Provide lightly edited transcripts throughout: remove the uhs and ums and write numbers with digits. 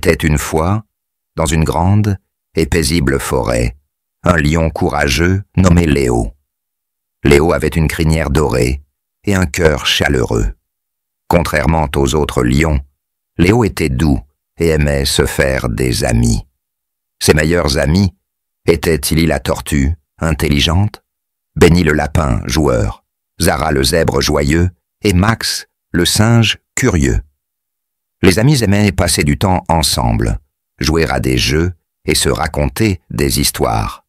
était une fois, dans une grande et paisible forêt, un lion courageux nommé Léo. Léo avait une crinière dorée et un cœur chaleureux. Contrairement aux autres lions, Léo était doux et aimait se faire des amis. Ses meilleurs amis étaient Tilly la tortue, intelligente, Benny le lapin, joueur, Zara le zèbre joyeux et Max le singe curieux. Les amis aimaient passer du temps ensemble, jouer à des jeux et se raconter des histoires.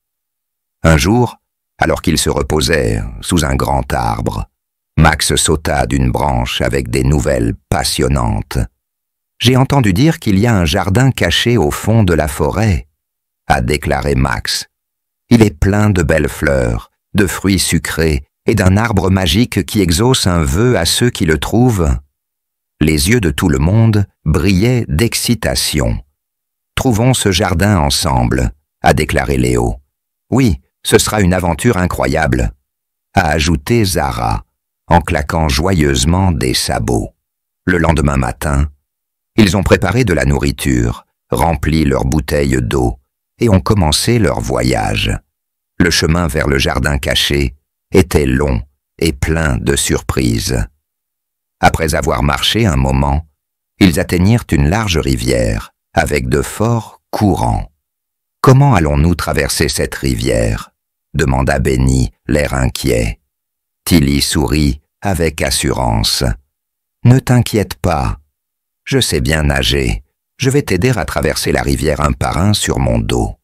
Un jour, alors qu'ils se reposaient sous un grand arbre, Max sauta d'une branche avec des nouvelles passionnantes. « J'ai entendu dire qu'il y a un jardin caché au fond de la forêt », a déclaré Max. « Il est plein de belles fleurs, de fruits sucrés et d'un arbre magique qui exauce un vœu à ceux qui le trouvent. » Les yeux de tout le monde brillaient d'excitation. « Trouvons ce jardin ensemble », a déclaré Léo. « Oui, ce sera une aventure incroyable », a ajouté Zara, en claquant joyeusement des sabots. Le lendemain matin, ils ont préparé de la nourriture, rempli leurs bouteilles d'eau et ont commencé leur voyage. Le chemin vers le jardin caché était long et plein de surprises. Après avoir marché un moment, ils atteignirent une large rivière avec de forts courants. « Comment allons-nous traverser cette rivière ?» demanda Benny, l'air inquiet. Tilly sourit avec assurance. « Ne t'inquiète pas, je sais bien nager. Je vais t'aider à traverser la rivière un par un sur mon dos. »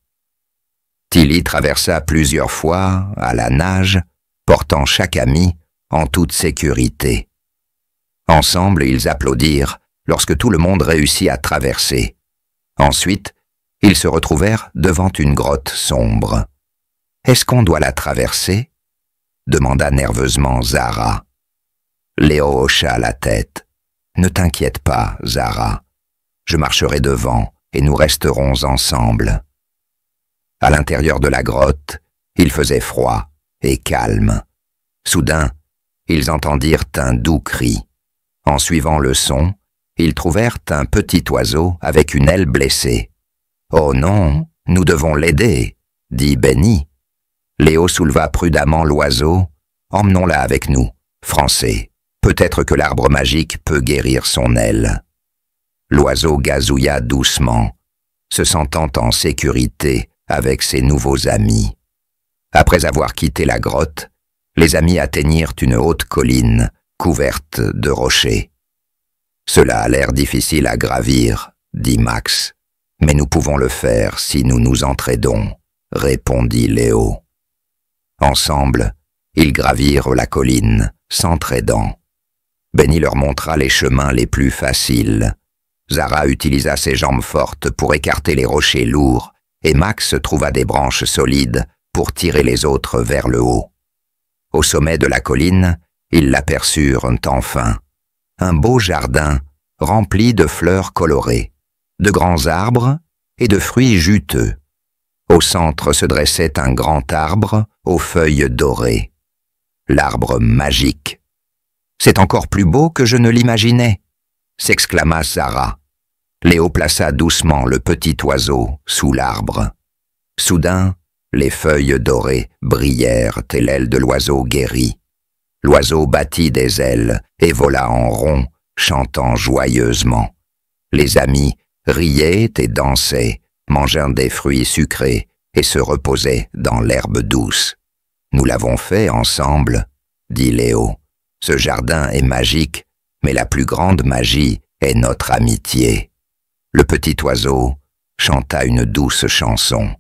Tilly traversa plusieurs fois à la nage, portant chaque ami en toute sécurité. Ensemble, ils applaudirent lorsque tout le monde réussit à traverser. Ensuite, ils se retrouvèrent devant une grotte sombre. « Est-ce qu'on doit la traverser ?» demanda nerveusement Zara. Léo hocha la tête. « Ne t'inquiète pas, Zara. Je marcherai devant et nous resterons ensemble. » À l'intérieur de la grotte, il faisait froid et calme. Soudain, ils entendirent un doux cri. En suivant le son, ils trouvèrent un petit oiseau avec une aile blessée. « Oh non, nous devons l'aider » dit Benny. Léo souleva prudemment l'oiseau. « Emmenons-la avec nous, Français. Peut-être que l'arbre magique peut guérir son aile. » L'oiseau gazouilla doucement, se sentant en sécurité avec ses nouveaux amis. Après avoir quitté la grotte, les amis atteignirent une haute colline couverte de rochers. « Cela a l'air difficile à gravir, » dit Max. « Mais nous pouvons le faire si nous nous entraidons, » répondit Léo. Ensemble, ils gravirent la colline, s'entraidant. Benny leur montra les chemins les plus faciles. Zara utilisa ses jambes fortes pour écarter les rochers lourds et Max trouva des branches solides pour tirer les autres vers le haut. Au sommet de la colline, ils l'aperçurent enfin. Un beau jardin rempli de fleurs colorées, de grands arbres et de fruits juteux. Au centre se dressait un grand arbre aux feuilles dorées. L'arbre magique. « C'est encore plus beau que je ne l'imaginais !» s'exclama Zara. Léo plaça doucement le petit oiseau sous l'arbre. Soudain, les feuilles dorées brillèrent et l'aile de l'oiseau guérit. L'oiseau battit des ailes et vola en rond, chantant joyeusement. Les amis riaient et dansaient, mangeant des fruits sucrés et se reposaient dans l'herbe douce. « Nous l'avons fait ensemble, » dit Léo. « Ce jardin est magique, mais la plus grande magie est notre amitié. » Le petit oiseau chanta une douce chanson,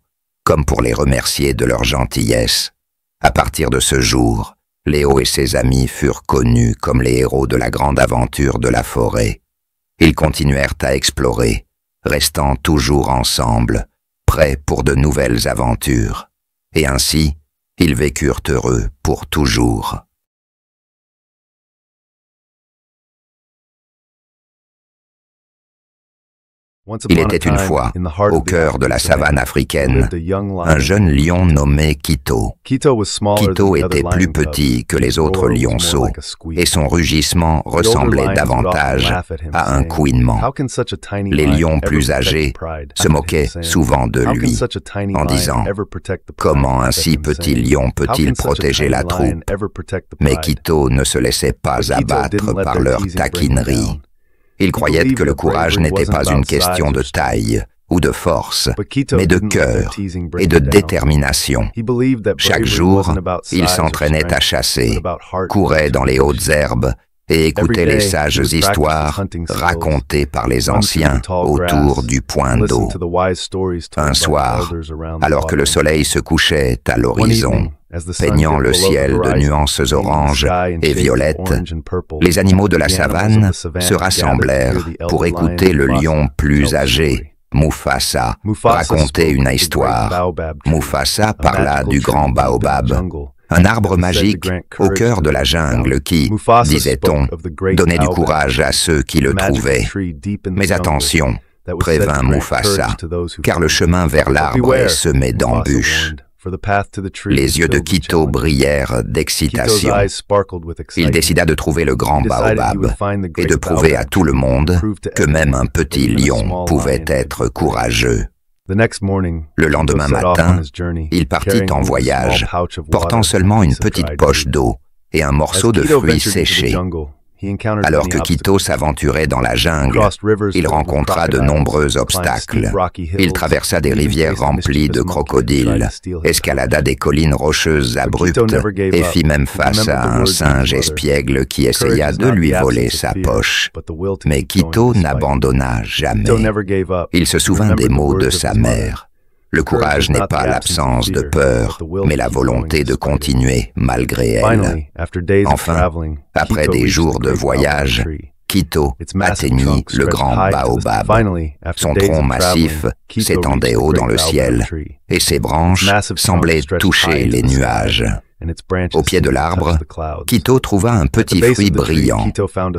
comme pour les remercier de leur gentillesse. À partir de ce jour, Léo et ses amis furent connus comme les héros de la grande aventure de la forêt. Ils continuèrent à explorer, restant toujours ensemble, prêts pour de nouvelles aventures. Et ainsi, ils vécurent heureux pour toujours. Il était une fois, au cœur de la savane africaine, un jeune lion nommé Kito. Kito était plus petit que les autres lionceaux, et son rugissement ressemblait davantage à un couinement. Les lions plus âgés se moquaient souvent de lui, en disant « Comment un si petit lion peut-il protéger la troupe ?» Mais Kito ne se laissait pas abattre par leur taquinerie. Il croyait que le courage n'était pas une question de taille ou de force, mais de cœur et de détermination. Chaque jour, il s'entraînait à chasser, courait dans les hautes herbes et écoutait les sages histoires racontées par les anciens autour du point d'eau. Un soir, alors que le soleil se couchait à l'horizon, peignant le ciel de nuances oranges et violettes, les animaux de la savane se rassemblèrent pour écouter le lion plus âgé, Mufasa, raconter une histoire. Mufasa parla du grand baobab, un arbre magique au cœur de la jungle qui, disait-on, donnait du courage à ceux qui le trouvaient. Mais attention, prévint Mufasa, car le chemin vers l'arbre est semé d'embûches. Les yeux de Kito brillèrent d'excitation. Il décida de trouver le grand baobab et de prouver à tout le monde que même un petit lion pouvait être courageux. Le lendemain matin, il partit en voyage, portant seulement une petite poche d'eau et un morceau de fruits séchés. Alors que Kito s'aventurait dans la jungle, il rencontra de nombreux obstacles. Il traversa des rivières remplies de crocodiles, escalada des collines rocheuses abruptes et fit même face à un singe espiègle qui essaya de lui voler sa poche. Mais Kito n'abandonna jamais. Il se souvint des mots de sa mère. Le courage n'est pas l'absence de peur, mais la volonté de continuer malgré elle. Enfin, après des jours de voyage, Kito atteignit le grand baobab. Son tronc massif s'étendait haut dans le ciel, et ses branches semblaient toucher les nuages. Au pied de l'arbre, Kito trouva un petit fruit brillant.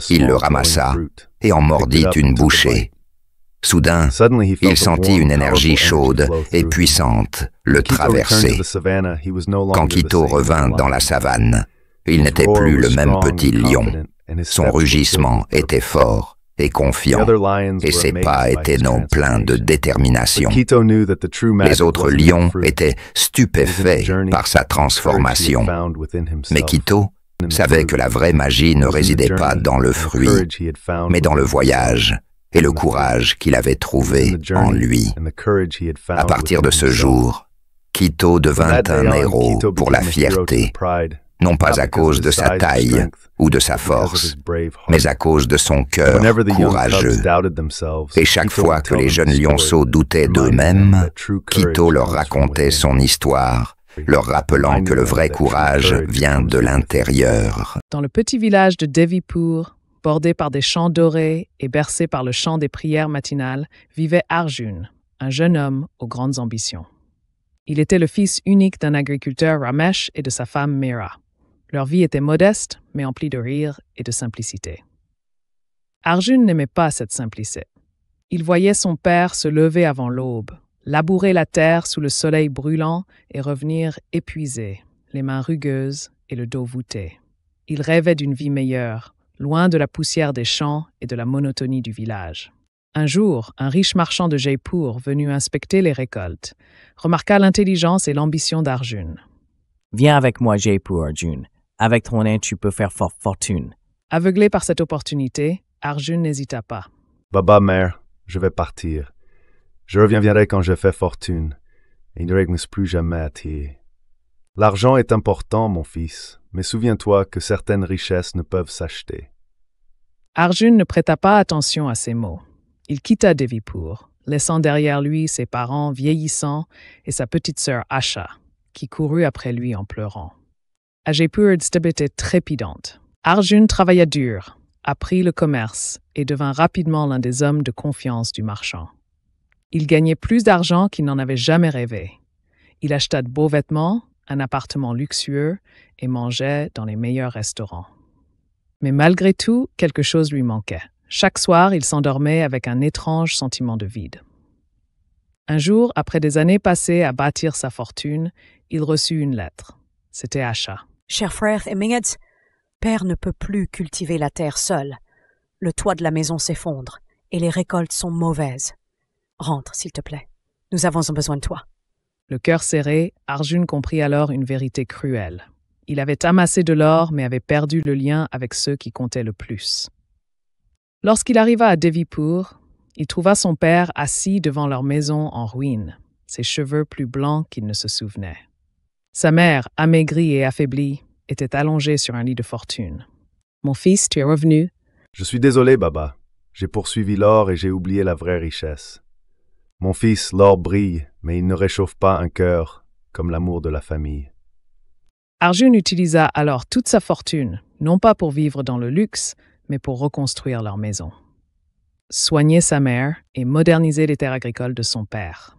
Il le ramassa et en mordit une bouchée. Soudain, il sentit une énergie chaude et puissante le traverser. Quand Kito revint dans la savane, il n'était plus le même petit lion. Son rugissement était fort et confiant, et ses pas étaient non pleins de détermination. Les autres lions étaient stupéfaits par sa transformation. Mais Kito savait que la vraie magie ne résidait pas dans le fruit, mais dans le voyage et le courage qu'il avait trouvé en lui. À partir de ce jour, Kito devint un héros pour la fierté, non pas à cause de sa taille ou de sa force, mais à cause de son cœur courageux. Et chaque fois que les jeunes lionceaux doutaient d'eux-mêmes, Kito leur racontait son histoire, leur rappelant que le vrai courage vient de l'intérieur. Dans le petit village de Devipur, bordé par des champs dorés et bercé par le chant des prières matinales, vivait Arjun, un jeune homme aux grandes ambitions. Il était le fils unique d'un agriculteur Ramesh et de sa femme Meera. Leur vie était modeste, mais emplie de rire et de simplicité. Arjun n'aimait pas cette simplicité. Il voyait son père se lever avant l'aube, labourer la terre sous le soleil brûlant et revenir épuisé, les mains rugueuses et le dos voûté. Il rêvait d'une vie meilleure, loin de la poussière des champs et de la monotonie du village. Un jour, un riche marchand de Jaipur, venu inspecter les récoltes, remarqua l'intelligence et l'ambition d'Arjun. « Viens avec moi, Jaipur, Arjun. Avec ton aide, tu peux faire fortune. » Aveuglé par cette opportunité, Arjun n'hésita pas. « Baba, mère, je vais partir. Je reviendrai quand je fais fortune, et il ne réglisse plus jamais à tirer. L'argent est important, mon fils, mais souviens-toi que certaines richesses ne peuvent s'acheter. » Arjun ne prêta pas attention à ces mots. Il quitta Devipur, laissant derrière lui ses parents vieillissants et sa petite sœur Asha, qui courut après lui en pleurant. À Jaipur, Jaipur était trépidante. Arjun travailla dur, apprit le commerce et devint rapidement l'un des hommes de confiance du marchand. Il gagnait plus d'argent qu'il n'en avait jamais rêvé. Il acheta de beaux vêtements, un appartement luxueux et mangeait dans les meilleurs restaurants. Mais malgré tout, quelque chose lui manquait. Chaque soir, il s'endormait avec un étrange sentiment de vide. Un jour, après des années passées à bâtir sa fortune, il reçut une lettre. C'était Asha. Cher frère Eminged, Père ne peut plus cultiver la terre seul. Le toit de la maison s'effondre et les récoltes sont mauvaises. Rentre, s'il te plaît. Nous avons besoin de toi. Le cœur serré, Arjun comprit alors une vérité cruelle. Il avait amassé de l'or, mais avait perdu le lien avec ceux qui comptaient le plus. Lorsqu'il arriva à Devipur, il trouva son père assis devant leur maison en ruine, ses cheveux plus blancs qu'il ne se souvenait. Sa mère, amaigrie et affaiblie, était allongée sur un lit de fortune. « Mon fils, tu es revenu. » Je suis désolé, Baba. J'ai poursuivi l'or et j'ai oublié la vraie richesse. Mon fils, l'or brille, mais il ne réchauffe pas un cœur comme l'amour de la famille. Arjun utilisa alors toute sa fortune, non pas pour vivre dans le luxe, mais pour reconstruire leur maison. Soigner sa mère et moderniser les terres agricoles de son père.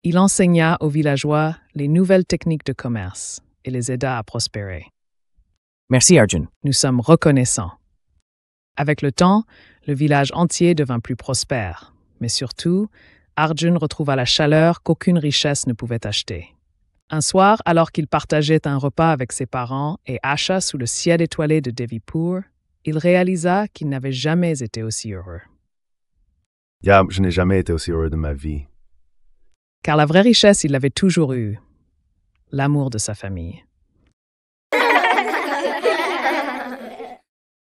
Il enseigna aux villageois les nouvelles techniques de commerce et les aida à prospérer. Merci, Arjun. Nous sommes reconnaissants. Avec le temps, le village entier devint plus prospère, mais surtout, Arjun retrouva la chaleur qu'aucune richesse ne pouvait acheter. Un soir, alors qu'il partageait un repas avec ses parents et Asha sous le ciel étoilé de Devipur, il réalisa qu'il n'avait jamais été aussi heureux. Je n'ai jamais été aussi heureux de ma vie. Car la vraie richesse, il l'avait toujours eue. L'amour de sa famille.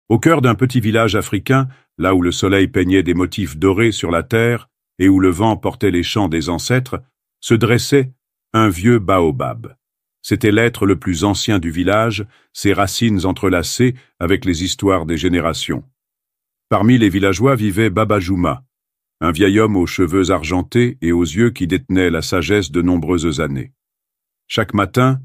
Au cœur d'un petit village africain, là où le soleil peignait des motifs dorés sur la terre et où le vent portait les chants des ancêtres, se dressait un vieux baobab. C'était l'être le plus ancien du village, ses racines entrelacées avec les histoires des générations. Parmi les villageois vivait Baba Juma, un vieil homme aux cheveux argentés et aux yeux qui détenaient la sagesse de nombreuses années. Chaque matin,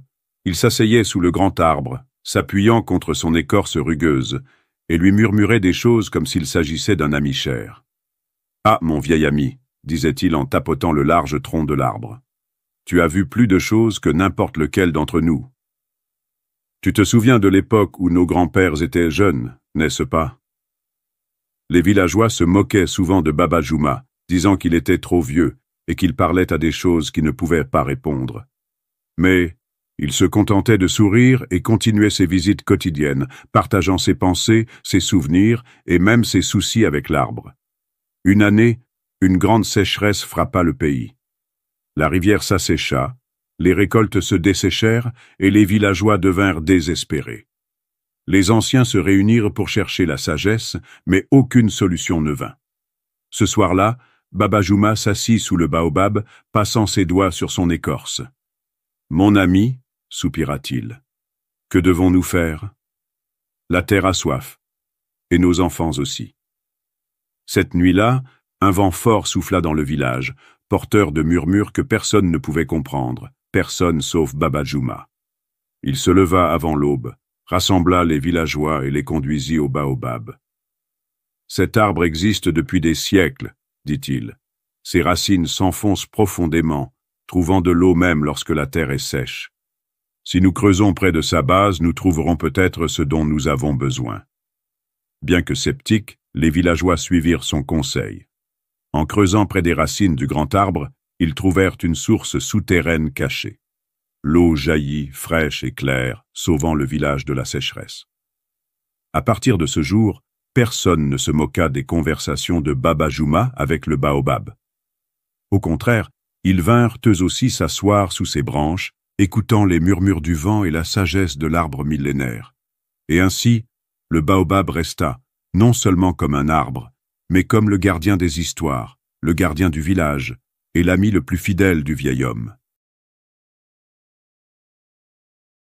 il s'asseyait sous le grand arbre, s'appuyant contre son écorce rugueuse, et lui murmurait des choses comme s'il s'agissait d'un ami cher. « Ah, mon vieil ami, » disait-il en tapotant le large tronc de l'arbre. « Tu as vu plus de choses que n'importe lequel d'entre nous. Tu te souviens de l'époque où nos grands-pères étaient jeunes, n'est-ce pas ?» Les villageois se moquaient souvent de Baba Juma, disant qu'il était trop vieux et qu'il parlait à des choses qui ne pouvaient pas répondre. Mais il se contentait de sourire et continuait ses visites quotidiennes, partageant ses pensées, ses souvenirs et même ses soucis avec l'arbre. Une année, une grande sécheresse frappa le pays. La rivière s'assécha, les récoltes se desséchèrent et les villageois devinrent désespérés. Les anciens se réunirent pour chercher la sagesse, mais aucune solution ne vint. Ce soir-là, Baba Juma s'assit sous le baobab, passant ses doigts sur son écorce. « Mon ami, soupira-t-il, que devons-nous faire? La terre a soif, et nos enfants aussi. » Cette nuit-là, un vent fort souffla dans le village, porteur de murmures que personne ne pouvait comprendre, personne sauf Baba Juma. Il se leva avant l'aube, rassembla les villageois et les conduisit au baobab. « Cet arbre existe depuis des siècles, dit-il. Ses racines s'enfoncent profondément, trouvant de l'eau même lorsque la terre est sèche. Si nous creusons près de sa base, nous trouverons peut-être ce dont nous avons besoin. » Bien que sceptiques, les villageois suivirent son conseil. En creusant près des racines du grand arbre, ils trouvèrent une source souterraine cachée. L'eau jaillit, fraîche et claire, sauvant le village de la sécheresse. À partir de ce jour, personne ne se moqua des conversations de Baba Juma avec le baobab. Au contraire, ils vinrent eux aussi s'asseoir sous ses branches, écoutant les murmures du vent et la sagesse de l'arbre millénaire. Et ainsi, le baobab resta, non seulement comme un arbre, mais comme le gardien des histoires, le gardien du village et l'ami le plus fidèle du vieil homme.